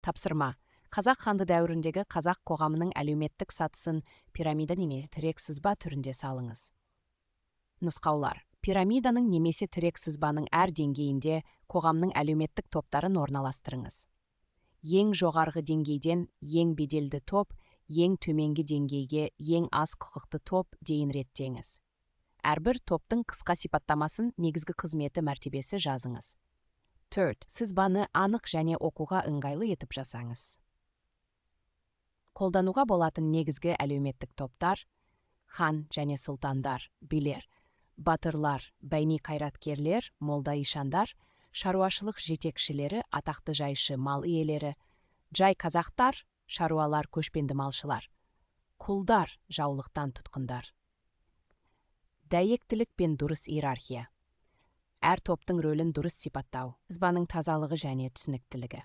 Тапсырма. Қазақ ханды дәуіріндегі қазақ қоғамының әлеуметтік сатысын пирамида немесе тірек сызба түрінде салыңыз. Нұсқаулар. Пирамиданың немесе тірек сызбаның әр деңгейінде қоғамның әлеуметтік топтарын орналастырыңыз. Ең жоғарғы деңгейден ең беделді топ, ең төменгі деңгейге ең аз құқықты топ дейін реттеңіз. Әрбір топтың қысқа сипаттамасын, негізгі қызметі, мәртебесі жазыңыз. 4. Сызбаны анық және оқуға ыңғайлы етіп жасаңыз. Қолдануға болатын негізгі әлеуметтік топтар: хан және сұлтандар, билер, батырлар, бәйне қайраткерлер, молда-ишандар, шаруашылық жетекшілері, атақты жайшы, мал иелері, жай қазақтар, шаруалар, көшпенді малшылар, құлдар, жаулықтан тұтқындар. Дәйектілік пен дұрыс иерархия. Әр топтың рөлін дұрыс сипаттау, сызбаның тазалығы және түсініктілігі.